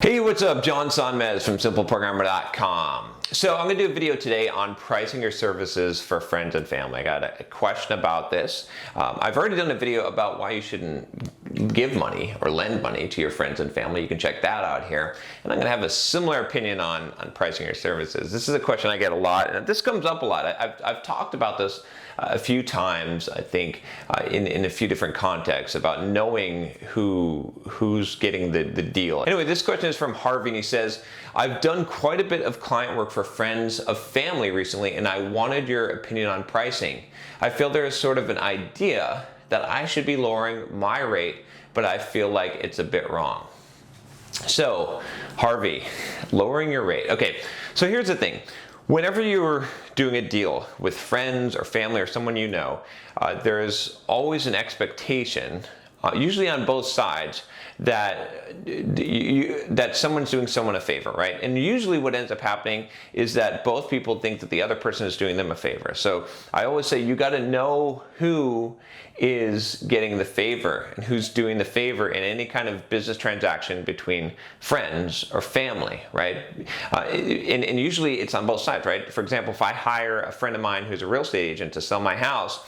Hey, what's up? John Sonmez from simpleprogrammer.com. So I'm going to do a video today on pricing your services for friends and family. I got a question about this. I've already done a video about why you shouldn't give money or lend money to your friends and family. You can check that out here. And I'm going to have a similar opinion on pricing your services. This is a question I get a lot, and this comes up a lot. I've talked about this a few times, I think, in a few different contexts about knowing who's getting the deal. Anyway, this question is from Harvey, and he says, I've done quite a bit of client work for friends of family recently, and I wanted your opinion on pricing. I feel there is sort of an idea that I should be lowering my rate, but I feel like it's a bit wrong. So, Harvey, lowering your rate. Okay, so here's the thing. Whenever you're doing a deal with friends or family or someone you know, there is always an expectation, usually on both sides, that someone's doing someone a favor, right? And usually what ends up happening is that both people think that the other person is doing them a favor. So I always say you got to know who is getting the favor and who's doing the favor in any kind of business transaction between friends or family, right? And usually it's on both sides, right? For example, if I hire a friend of mine who's a real estate agent to sell my house,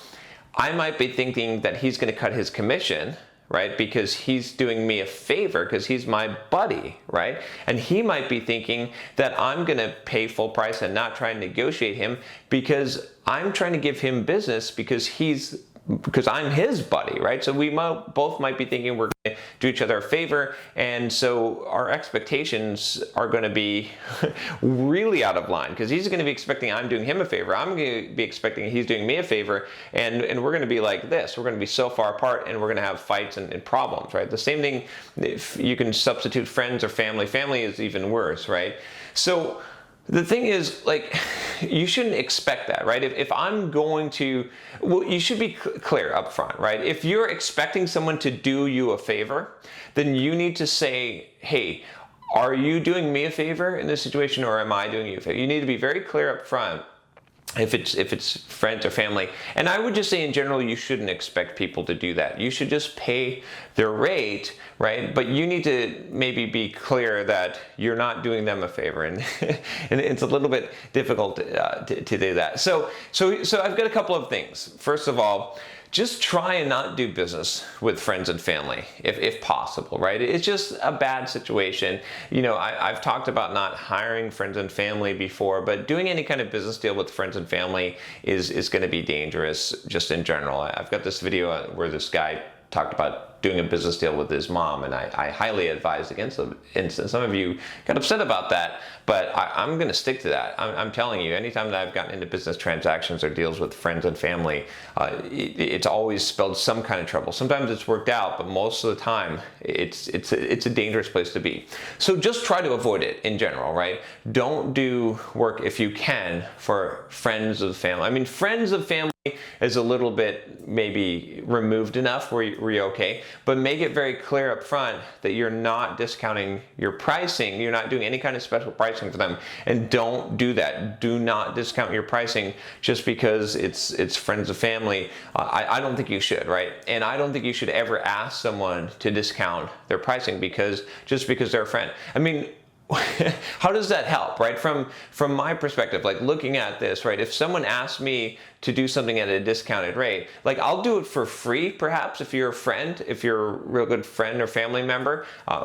I might be thinking that he's going to cut his commission, right? Because he's doing me a favor because he's my buddy, right? And he might be thinking that I'm gonna pay full price and not try and negotiate him because I'm trying to give him business because I'm his buddy, right? So we both might be thinking we're going to do each other a favor, and so our expectations are going to be really out of line because he's going to be expecting I'm doing him a favor. I'm going to be expecting he's doing me a favor, and we're going to be like this. We're going to be so far apart, and we're going to have fights and problems, right? The same thing if you can substitute friends or family. Family is even worse, right? So the thing is, like, you shouldn't expect that, right? If I'm going to, well, you should be clear up front, right? If you're expecting someone to do you a favor, then you need to say, hey, are you doing me a favor in this situation, or am I doing you a favor? You need to be very clear up front if it's friends or family. And I would just say in general, you shouldn't expect people to do that. You should just pay their rate, right? But you need to maybe be clear that you're not doing them a favor, and and it's a little bit difficult to do that. So I've got a couple of things. First of all, just try and not do business with friends and family if possible, right? It's just a bad situation. You know, I've talked about not hiring friends and family before, but doing any kind of business deal with friends and family is going to be dangerous just in general. I've got this video where this guy talked about doing a business deal with his mom, and I highly advise against it. And some of you got upset about that, but I'm going to stick to that. I'm telling you, anytime that I've gotten into business transactions or deals with friends and family, it's always spelled some kind of trouble. Sometimes it's worked out, but most of the time, it's a dangerous place to be. So just try to avoid it in general, right? Don't do work if you can for friends of the family. I mean, friends of family is a little bit maybe removed enough where you're okay, but make it very clear up front that you're not discounting your pricing. You're not doing any kind of special pricing for them, and don't do that. Do not discount your pricing just because it's friends of family. I don't think you should, right? And I don't think you should ever ask someone to discount their pricing just because they're a friend. I mean, how does that help, right? From my perspective, like looking at this, right? If someone asks me to do something at a discounted rate, like I'll do it for free, perhaps, if you're a friend, if you're a real good friend or family member,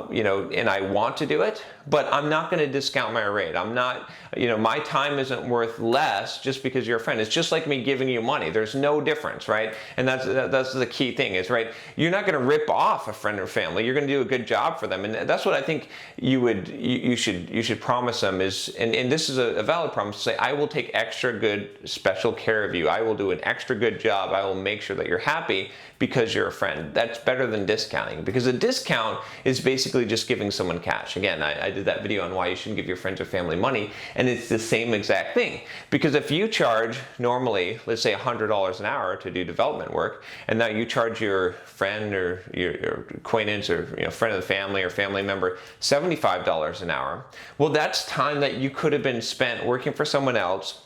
you know, and I want to do it, but I'm not going to discount my rate. I'm not, you know, my time isn't worth less just because you're a friend. It's just like me giving you money. There's no difference, right? And that's the key thing is, right? You're not going to rip off a friend or family. You're going to do a good job for them. And that's what I think you should promise them is, and this is a valid promise to say, I will take extra good special care of you. I will do an extra good job. I will make sure that you're happy because you're a friend. That's better than discounting, because a discount is basically just giving someone cash. Again, I did that video on why you shouldn't give your friends or family money, and it's the same exact thing. Because if you charge normally, let's say $100 an hour to do development work, and now you charge your friend or your acquaintance or friend of the family or family member $75 an hour, well, that's time that you could have been spent working for someone else,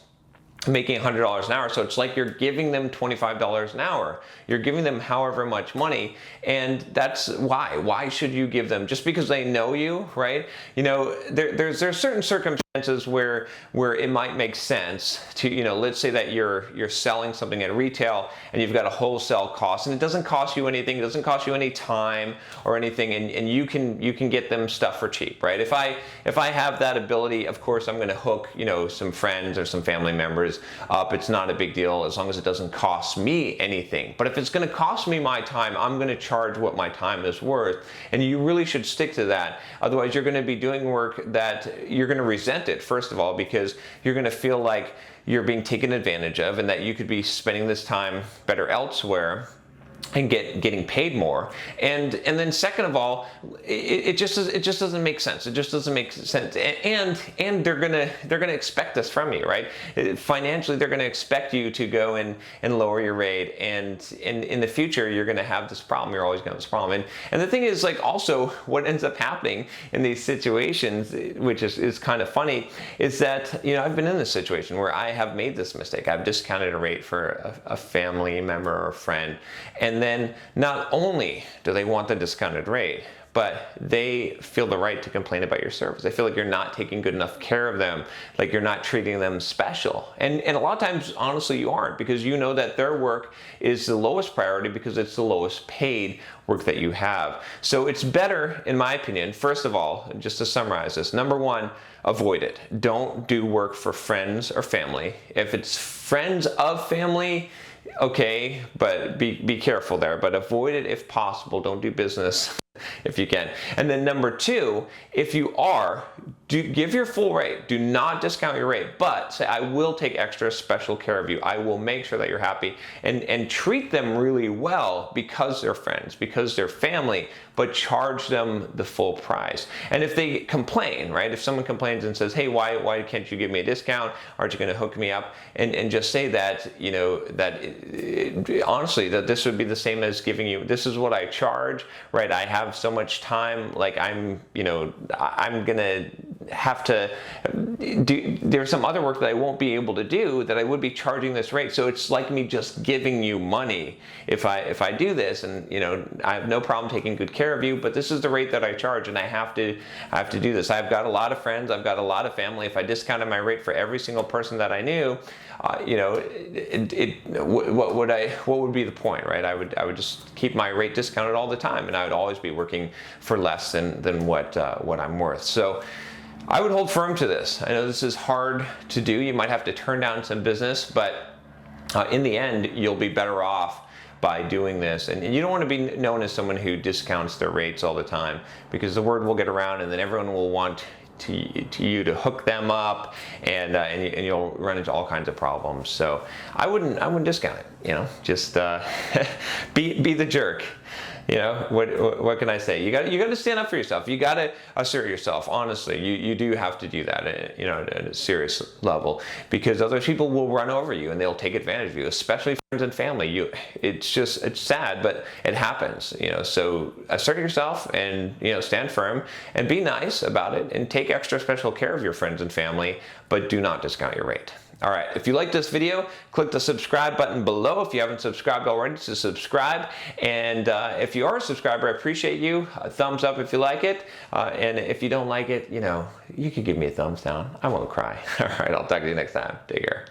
making $100 an hour. So it's like you're giving them $25 an hour. You're giving them however much money. And that's why. Why should you give them? Just because they know you, right? You know, there's certain circumstances where it might make sense to, you know, let's say that you're selling something at retail and you've got a wholesale cost and it doesn't cost you anything, it doesn't cost you any time or anything, and you can get them stuff for cheap, right? If I have that ability, of course I'm going to hook, you know, some friends or some family members up. It's not a big deal as long as it doesn't cost me anything. But if it's going to cost me my time, I'm going to charge what my time is worth, and you really should stick to that. Otherwise you're going to be doing work that you're going to resent it, first of all, because you're going to feel like you're being taken advantage of and that you could be spending this time better elsewhere and getting paid more, and then second of all, it just doesn't make sense. It just doesn't make sense, and they're gonna expect this from you, right? Financially, they're gonna expect you to go and lower your rate, and in the future, you're gonna have this problem. You're always gonna have this problem, and the thing is, like, also what ends up happening in these situations, which is kind of funny, is that, you know, I've been in this situation where I have made this mistake. I've discounted a rate for a family member or a friend, and then not only do they want the discounted rate, but they feel the right to complain about your service. They feel like you're not taking good enough care of them, like you're not treating them special. And a lot of times, honestly, you aren't, because you know that their work is the lowest priority because it's the lowest paid work that you have. So it's better, in my opinion, first of all, just to summarize this, number one, avoid it. Don't do work for friends or family. If it's friends of family, okay, but be careful there, but avoid it if possible. Don't do business if you can. And then number two, if you are, give your full rate. Do not discount your rate, but say, I will take extra special care of you. I will make sure that you're happy, and treat them really well because they're friends, because they're family, but charge them the full price. And if they complain, right? If someone complains and says, hey, why can't you give me a discount? Aren't you going to hook me up? And just say that, you know, that honestly, that this would be the same as giving you, this is what I charge, right? I have so much time, like I'm gonna have to do, there's some other work that I won't be able to do that I would be charging this rate. So it's like me just giving you money if I do this, and, you know, I have no problem taking good care of you, but this is the rate that I charge, and I have to do this. I've got a lot of friends, I've got a lot of family. If I discounted my rate for every single person that I knew, you know, what would be the point, right? I would just keep my rate discounted all the time, and I would always be working for less than what I'm worth. So I would hold firm to this. I know this is hard to do. You might have to turn down some business, but in the end, you'll be better off by doing this. And you don't want to be known as someone who discounts their rates all the time, because the word will get around and then everyone will want you to hook them up, and you'll run into all kinds of problems. So I wouldn't discount it. You know, just be the jerk. You know, what can I say? You got to stand up for yourself. You got to assert yourself. Honestly, you do have to do that, you know, at a serious level, because other people will run over you and they'll take advantage of you, especially friends and family. It's sad, but it happens. You know, so assert yourself and, you know, stand firm and be nice about it and take extra special care of your friends and family, but do not discount your rate. All right, if you like this video, click the subscribe button below if you haven't subscribed already, to subscribe. And if you are a subscriber, I appreciate you. A thumbs up if you like it. And if you don't like it, you know, you could give me a thumbs down. I won't cry. All right, I'll talk to you next time. Take care.